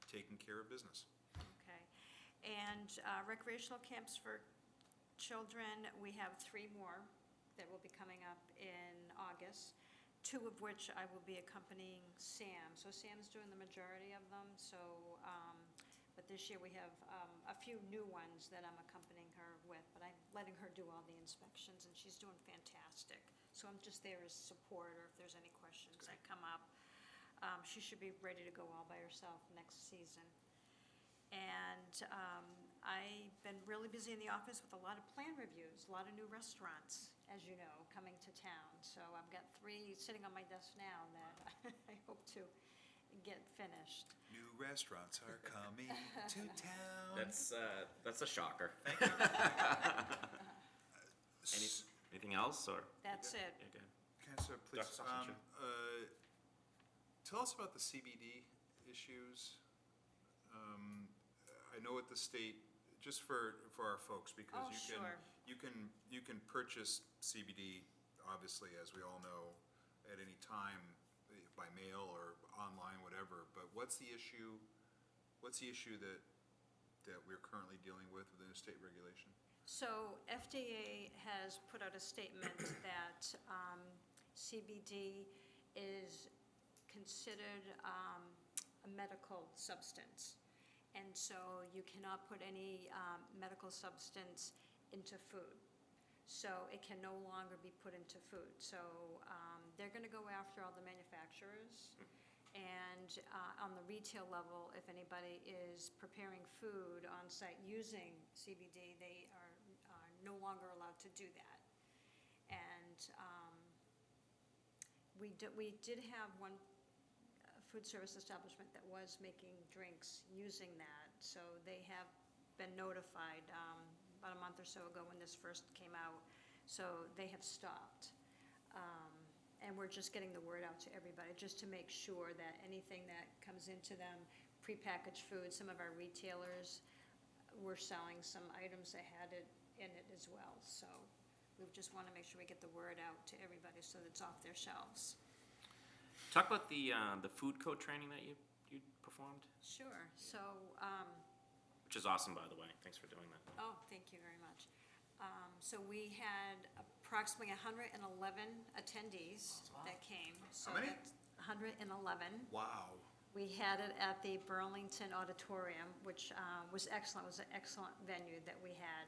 taking care of business. Okay. And recreational camps for children, we have 3 more that will be coming up in August, 2 of which I will be accompanying Sam. So Sam's doing the majority of them, so, but this year we have a few new ones that I'm accompanying her with, but I'm letting her do all the inspections, and she's doing fantastic. So I'm just there as support, or if there's any questions that come up. She should be ready to go all by herself next season. And I've been really busy in the office with a lot of plan reviews, a lot of new restaurants, as you know, coming to town. So I've got 3 sitting on my desk now that I hope to get finished. New restaurants are coming to town. That's a shocker. S- Anything else, or? That's it. Yeah, good. Counselor, please, Dr. Sussman, tell us about the CBD issues. I know at the state, just for our folks, because Oh, sure. you can purchase CBD, obviously, as we all know, at any time, by mail or online, whatever, but what's the issue that we're currently dealing with within the state regulation? So FDA has put out a statement that CBD is considered a medical substance. And so you cannot put any medical substance into food. So it can no longer be put into food. So they're going to go after all the manufacturers. And on the retail level, if anybody is preparing food on site using CBD, they are no longer allowed to do that. And we did have one food service establishment that was making drinks using that. So they have been notified about a month or so ago when this first came out, so they have stopped. And we're just getting the word out to everybody, just to make sure that anything that comes into them, prepackaged food, some of our retailers were selling some items that had it in it as well. So we just want to make sure we get the word out to everybody so that it's off their shelves. Talk about the food code training that you performed, Sure, so, which is awesome, by the way. Thanks for doing that. oh, thank you very much. So we had approximately 111 attendees that came. So How many? that's 111. Wow. We had it at the Burlington Auditorium, which was excellent. It was an excellent venue that we had.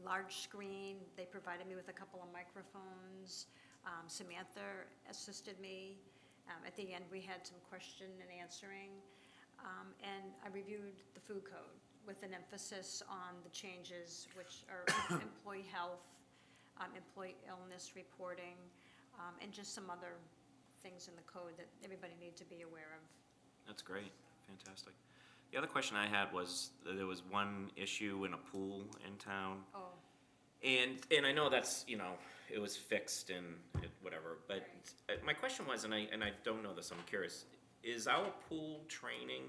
Large screen, they provided me with a couple of microphones. Samantha assisted me. At the end, we had some question and answering. And I reviewed the food code with an emphasis on the changes, which are employee health, employee illness reporting, and just some other things in the code that everybody needs to be aware of. That's great, fantastic. The other question I had was, there was one issue in a pool in town. Oh, And I know that's, you know, it was fixed and whatever, but my question was, and I don't know this, I'm curious, is our pool training,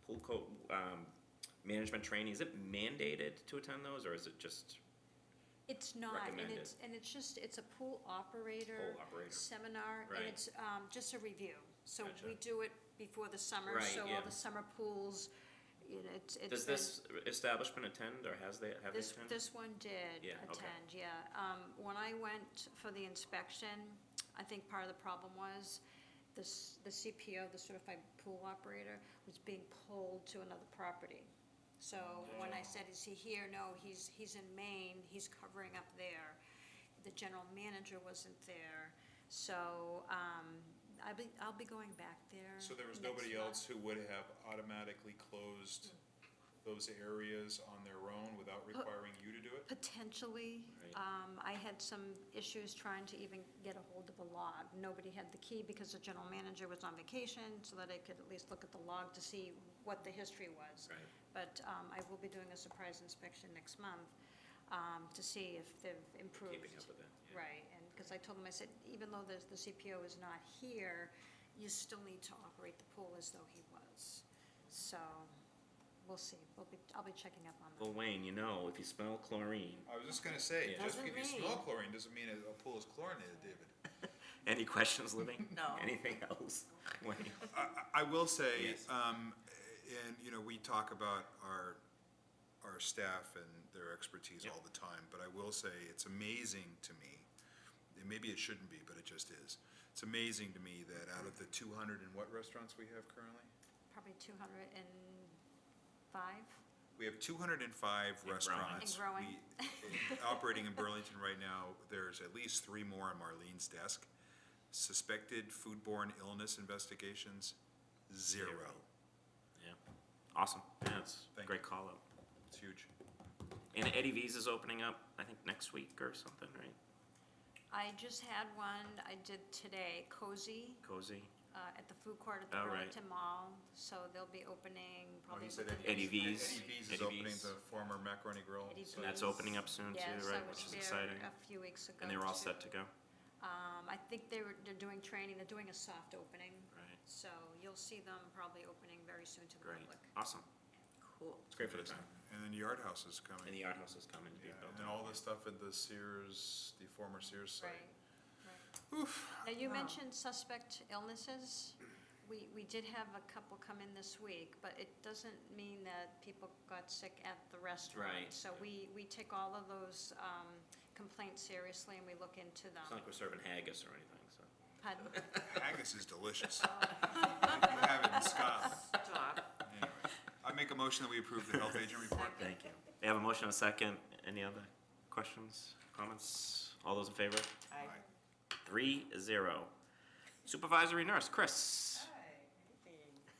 pool code, management training, is it mandated to attend those, or is it just it's not, and recommended? it's a pool operator Pool operator. seminar, and Right. it's just a review. So Gotcha. we do it before the summer, Right, so yeah. all the summer pools, you know, it's. Does this establishment attend, or have they This, attended? this one did Yeah, okay. attend, yeah. When I went for the inspection, I think part of the problem was the CPO, the certified pool operator, was being pulled to another property. So when I said, is he here? No, he's in Maine, he's covering up there. The general manager wasn't there. So, I'll be going back there. So there was next nobody month. else who would have automatically closed those areas on their own without requiring you to do it? Potentially. Right. I had some issues trying to even get a hold of a log. Nobody had the key because the general manager was on vacation, so that I could at least look at the log to see what the history was. Right. But I will be doing a surprise inspection next month to see if they've improved. Keeping up with that, yeah. Right, and because I told them, I said, even though the CPO is not here, you still need to operate the pool as though he was. So, we'll see. I'll be checking up on that. Well, Wayne, you know, if you smell chlorine, I was just gonna say, Yeah. just Doesn't because you mean. smell chlorine doesn't mean a pool is chlorinated, David. any questions, Libby? No. Anything else? Wayne? I will say, Yes. and, you know, we talk about our staff and their expertise Yep. all the time, but I will say, it's amazing to me, and maybe it shouldn't be, but it just is. It's amazing to me that out of the 200 and what restaurants we have currently? Probably 205. We have 205 growing. restaurants. And growing. Operating in Burlington right now, there's at least 3 more on Marlene's desk. Suspected foodborne illness investigations, 0. Yeah, awesome. Yeah, it's a Thank great you. call out. It's huge. And Eddie V's is opening up, I think, next week or something, right? I just had one, I did today, Cozy, Cozy. at the food court at the Oh, right. Burlington Mall. So they'll be opening Oh, probably. he said within- Eddie V's. Eddie V's is Eddie opening V's. the former macaroni grill. Eddie site. And that's V's. opening up soon too, Yes, right? I was Which is there exciting. a few weeks ago. And they were all too. set to go? I think they're doing training, they're doing a soft opening. Right. So you'll see them probably opening very soon to the Great, public. awesome. Cool. It's great for the town. And then Yard House is And coming. the art house is coming to be Yeah, built. and then all the stuff at the Sears, the former Sears site. Right, right. Oof. Now, you mentioned suspect illnesses. We did have a couple come in this week, but it doesn't mean that people got sick at the restaurant. Right. So we take all of those complaints seriously and we look into them. It's not like we're serving haggis or anything, so. Pardon? Haggis is delicious. You have it in Scotland. Stop. Anyway, I make a motion that we approve the health agent report. Thank you. We have a motion and a second. Any other questions, comments? All those in favor? Aye. 3-0. Supervisory nurse, Chris.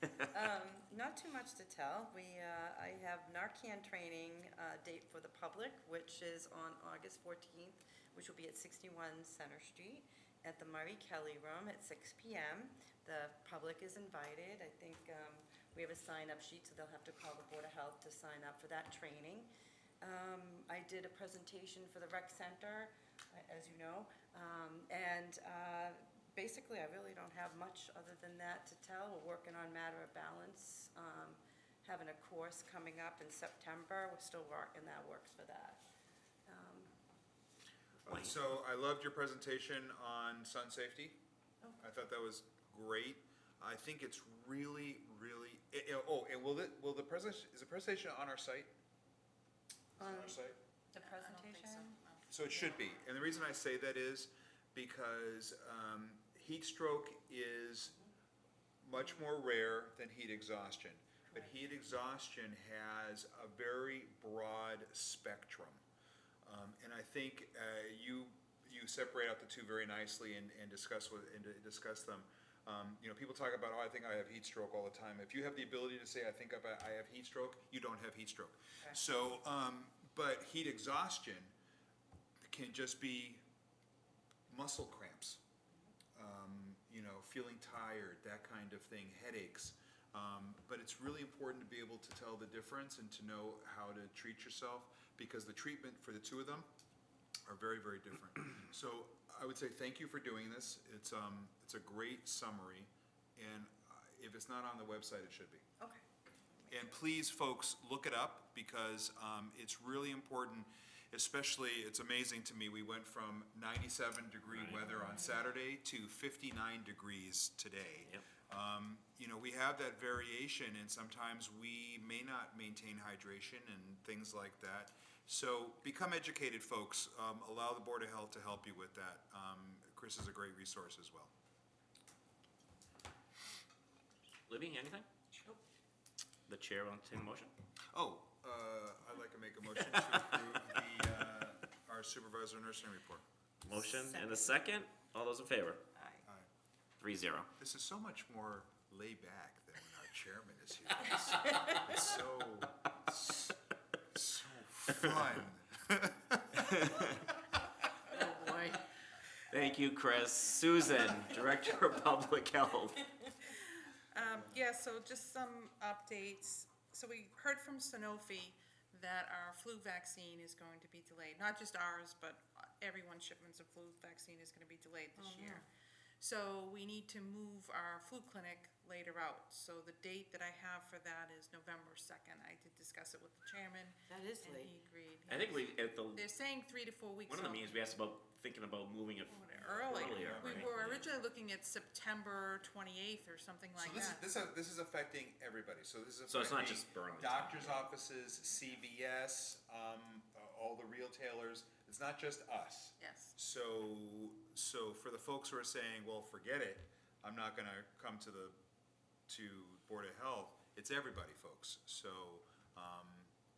Hi, not too much to tell. I have Narcan training date for the public, which is on August 14th, which will be at 61 Center Street at the Murray Kelly Room at 6 PM. The public is invited. I think We have a sign-up sheet, so they'll have to call the Board of Health to sign up for that training. I did a presentation for the rec center, as you know, and basically, I really don't have much other than that to tell. We're working on matter of balance, having a course coming up in September. We're still working that works for that. So I loved your presentation on sun safety. I thought that was great. I think it's really, really, and will the presentation, is the presentation on our site? Is it on our site? The presentation? So it should be, and the reason I say that is because heat stroke is much more rare than heat exhaustion. But heat exhaustion has a very broad spectrum. And I think you separate out the two very nicely and discuss them. People talk about, I think I have heat stroke all the time. If you have the ability to say, I think I have heat stroke, you don't have heat stroke. Okay. So, but heat exhaustion can just be muscle cramps, feeling tired, that kind of thing, headaches. But it's really important to be able to tell the difference and to know how to treat yourself, because the treatment for the two of them are very, very different. So I would say thank you for doing this. It's a great summary, and if it's not on the website, it should be. Okay. And please, folks, look it up, because it's really important, especially, it's amazing to me, we went from 97-degree weather on Saturday to 59 degrees today. Yep. We have that variation, and sometimes we may not maintain hydration and things like that. So become educated, folks. Allow the Board of Health to help you with that. Chris is a great resource as well. Libby, anything? The chair will entertain a motion. I'd like to make a motion to approve our supervisor nursing report. Motion and a second. All those in favor? Aye. 3-0. This is so much more laid back than when our chairman is here. It's so fun. Oh, boy. Thank you, Chris. Susan, Director of Public Health. Yeah, so just some updates. So we heard from Sanofi that our flu vaccine is going to be delayed. Not just ours, but everyone's shipments of flu vaccine is going to be delayed this year. So we need to move our flu clinic later out. So the date that I have for that is November 2nd. I did discuss it with the chairman. That is And late. he agreed. I think we, at the, They're saying 3 to 4 weeks. one of the out. meetings, we asked about thinking about moving it Earlier. earlier, We right? were originally looking at September 28th or something like So that. this is affecting everybody. So this is So it's not affecting just Burlington. doctors' offices, CVS, all the retailers. It's not just us. Yes. So for the folks who are saying, well, forget it, I'm not gonna come to Board of Health, it's everybody, folks. So,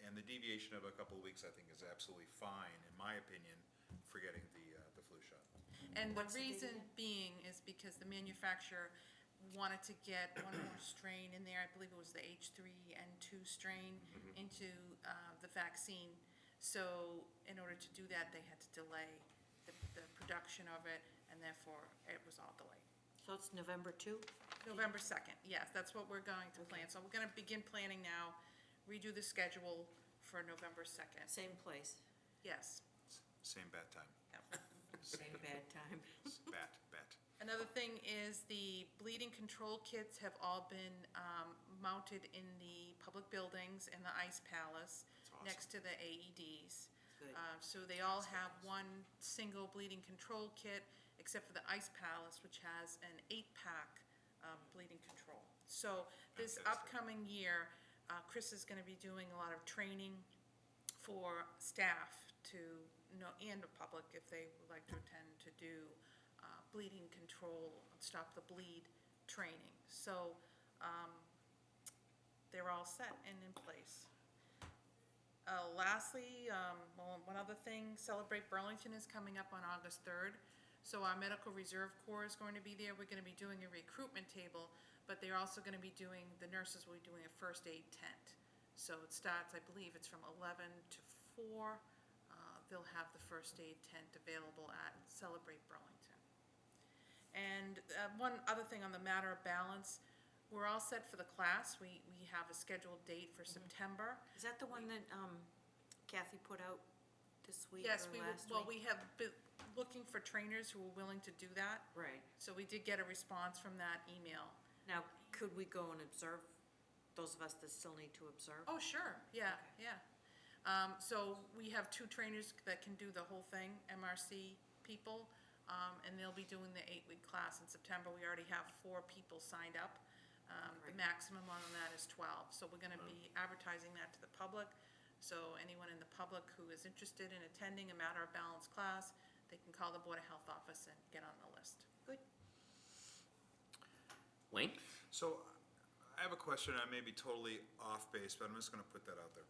and the deviation of a couple of weeks, I think, is absolutely fine, in my opinion, for getting the flu shot. And the What's the date reason again? being is because the manufacturer wanted to get one more strain in there, I believe it was the H3N2 strain, into the vaccine. So in order to do that, they had to delay the production of it, and therefore it was all delayed. So it's November 2? November 2nd, yes, that's what we're going to plan. So we're gonna begin planning now, redo the schedule for November 2nd. Same place, Yes. Same bad time. same bad time. Bat. Another thing is the bleeding control kits have all been mounted in the public buildings in the Ice Palace, awesome. next to the AEDs. Good. So they all have one single bleeding control kit, except for the Ice Palace, which has an 8-pack bleeding control. So this Fantastic. upcoming year, Chris is gonna be doing a lot of training for staff to know, and the public, if they would like to attend, to do bleeding control, stop the bleed training. So they're all set and in place. Lastly, one other thing, Celebrate Burlington is coming up on August 3rd. So our Medical Reserve Corps is going to be there. We're going to be doing a recruitment table, but they're also going to be doing, the nurses will be doing a first aid tent. So it starts, I believe it's from 11 to 4. They'll have the first aid tent available at Celebrate Burlington. And one other thing on the matter of balance, We're all set for the class. We have a scheduled date for September. Is that the one that Kathy put out this week Yes, or last week? well, we have been looking for trainers who are willing to do that. Right. So we did get a response from that email. Now, could we go and observe, those of us that still need to observe? Oh, sure, yeah, yeah. So we have 2 trainers that can do the whole thing, MRC people, and they'll be doing the 8-week class in September. We already have 4 people signed up. The Great. maximum on that is 12. So we're gonna be advertising that to the public. So anyone in the public who is interested in attending a Matter of Balance class, they can call the Board of Health office and get on the list. Good. Wayne? So I have a question, I may be totally off base, but I'm just gonna put that out there.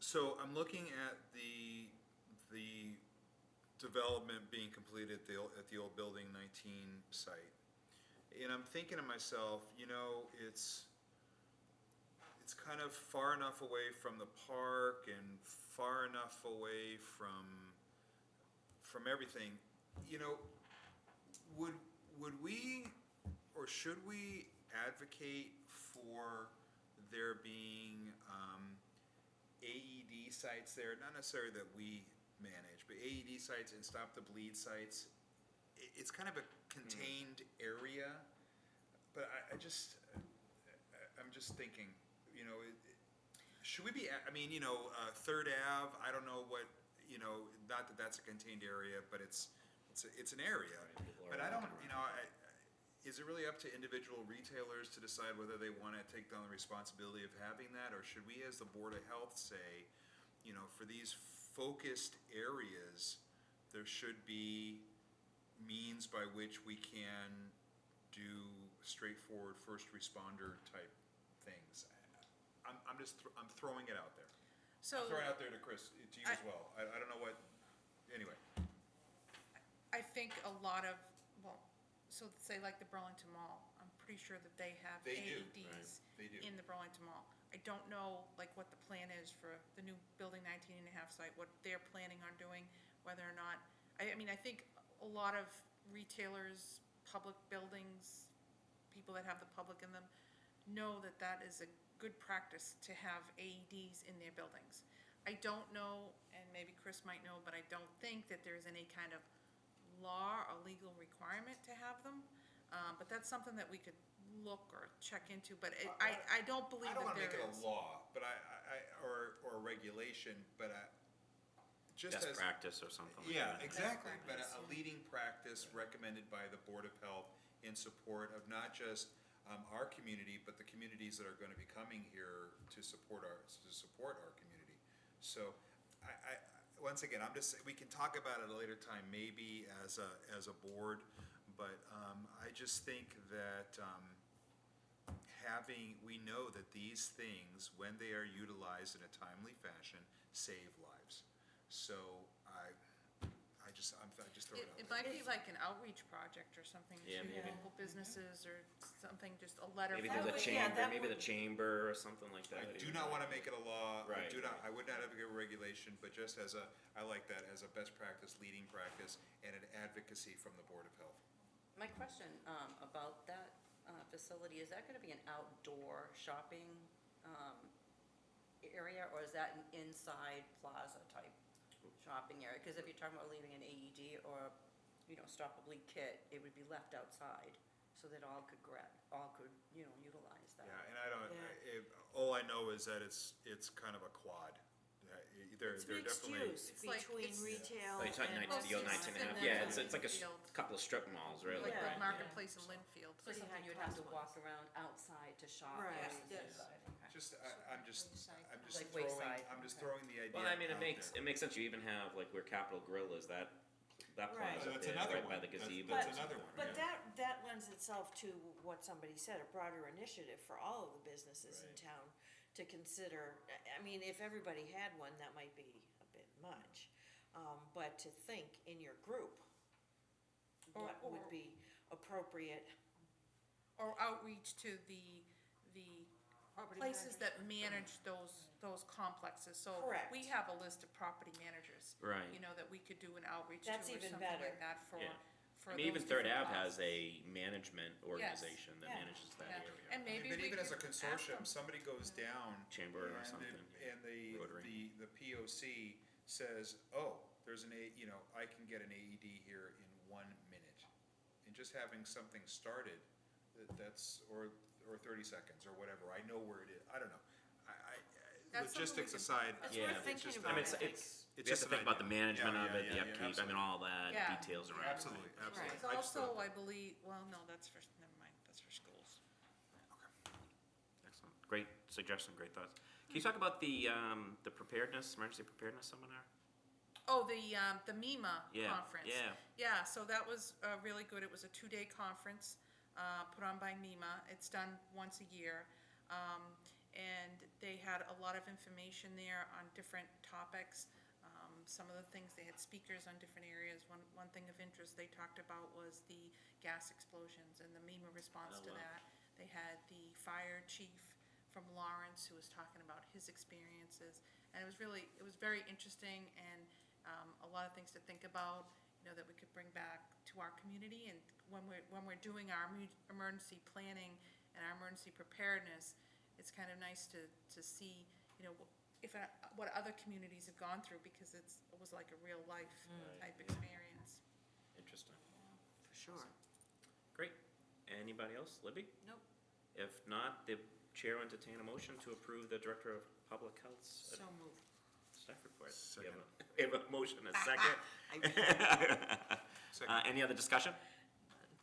So I'm looking at the development being completed at the old Building 19 site. And I'm thinking to myself, it's kind of far enough away from the park and far enough away from everything. Would we, or should we advocate for there being AED sites there? Not necessarily that we manage, but AED sites and Stop the Bleed sites. It's kind of a contained area, but I'm just thinking, should we be, Third Ave, I don't know what, not that that's a contained area, but it's an area. But I don't, is it really up to individual retailers to decide whether they want to take down the responsibility of having that? Or should we, as the Board of Health, say, for these focused areas, there should be means by which we can do straightforward first responder type things? I'm throwing it out there. So I'm throwing it out there to Chris, to you as well. I don't know what, anyway. I think a lot of, so say like the Burlington Mall, I'm pretty sure that they have They do, AEDs They do. in the Burlington Mall. I don't know like what the plan is for the new Building 19 and a half site, what they're planning on doing, whether or not, I think a lot of retailers, public buildings, people that have the public in them, know that that is a good practice to have AEDs in their buildings. I don't know, and maybe Chris might know, but I don't think that there's any kind of law or legal requirement to have them. But that's something that we could look or check into, but I don't believe I don't that wanna there make it is. a law, but or a regulation, but just Best as. practice or something like Yeah, that. exactly, but practice, a leading practice recommended by the Board of Health in support of not just our community, but the communities that are gonna be coming here to support our community. So, once again, we can talk about it at a later time, maybe as a board, but I just think that we know that these things, when they are utilized in a timely fashion, save lives. So I just throw it out It there. might be like an outreach project or something to Yeah, maybe. local businesses or something, just a letter. Maybe from- through the would- yeah, chamber, that maybe the would- chamber or something like that. I do not want to make it a law. Right. I would not advocate a regulation, but just I like that as a best practice, leading practice, and an advocacy from the Board of Health. My question about that facility, is that going to be an outdoor shopping area, or is that an inside plaza type shopping area? Because if you're talking about leaving an AED or, Stop a Bleed kit, it would be left outside so that all could utilize that. Yeah, and I don't, all I know is that it's kind of a quad. They're It's mixed definitely. use It's like- between it's- retail Oh, you're talking and. the old Well, 19 and a half, it's yeah, in it's like a Linfield. couple of strip malls, really. Like Yeah. the marketplace in Linfield. So Pretty something you'd have to high-class walk around outside to shop Right, versus yes. inside. Okay. Just, I'm just Like throwing, wayside, I'm just okay. throwing the idea Well, I mean, out it makes sense, you even have, like, where Capitol Grill is, that Right. plaza That's there, another right by one. the That's- gazebo. that's and another stuff. one. But that lends itself to what somebody said, a broader initiative for all of the businesses in Right. town to consider. I mean, if everybody had one, that might be a bit much. But to think in your group, what would be appropriate. Or outreach to the places that manage those complexes. So Correct. we have a list of property managers. Right. That we could do an outreach to or That's something even like better. that for, Yeah. for I mean, even those Third different Ave has causes. a management organization that yeah, manages that Yeah. area. And maybe But we even as a could ask consortium, them. somebody goes down. Chamber or and something, And Rotary. the POC says, oh, there's I can get an AED here in 1 minute. And just having something started, or 30 seconds or whatever, I know where it is, I don't know. That's something we Logistics can- aside. It's Yeah. worth thinking just about, I mean, I think. it's, we It's have to just an think about the idea. management Yeah, of yeah, it, the yeah, upkeep, I mean, absolutely. all that, Yeah. details around it. Absolutely, absolutely. It's I just also, thought- I believe, well, no, that's for, never mind, that's for schools. Excellent. Great suggestion, great thoughts. Can you talk about the preparedness, emergency preparedness seminar? Oh, the MEMA Yeah, conference. yeah. Yeah, so that was really good. It was a 2-day conference put on by MEMA. It's done once a year. And they had a lot of information there on different topics. Some of the things, they had speakers on different areas. One thing of interest they talked about was the gas explosions and the MEMA response Oh, to wow. that. They had the fire chief from Lawrence who was talking about his experiences. And it was very interesting and a lot of things to think about, that we could bring back to our community. And when we're doing our emergency planning and our emergency preparedness, it's kind of nice to see, what other communities have gone through, because it was like a real life type experience. Interesting. For sure. Great. Anybody else? Libby? Nope. If not, the chair will entertain a motion to approve the Director of Public Health's So moved. staff report. Second. We have a motion, and a second. Second. Any other discussion?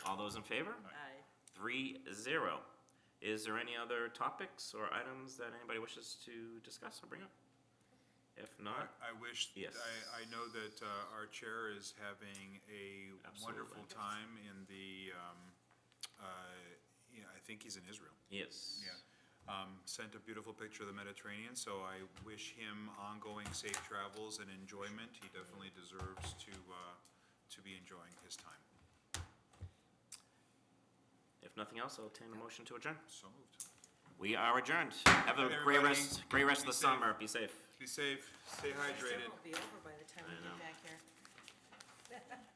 All those in favor? Aye. 3-0. Is there any other topics or items that anybody wishes to discuss or bring up? If not, I wish, Yes. I know that our chair is having a wonderful Absolutely. time in the, I think he's in Israel. yes. Yeah. Sent a beautiful picture of the Mediterranean, so I wish him ongoing safe travels and enjoyment. He definitely deserves to be enjoying his time. If nothing else, I'll obtain a motion to adjourn. So moved. We are adjourned. Have a Good night, great everybody. rest of the Be safe. summer. Be safe. Be safe, stay hydrated. Summer will be over by the time I we know. get back here.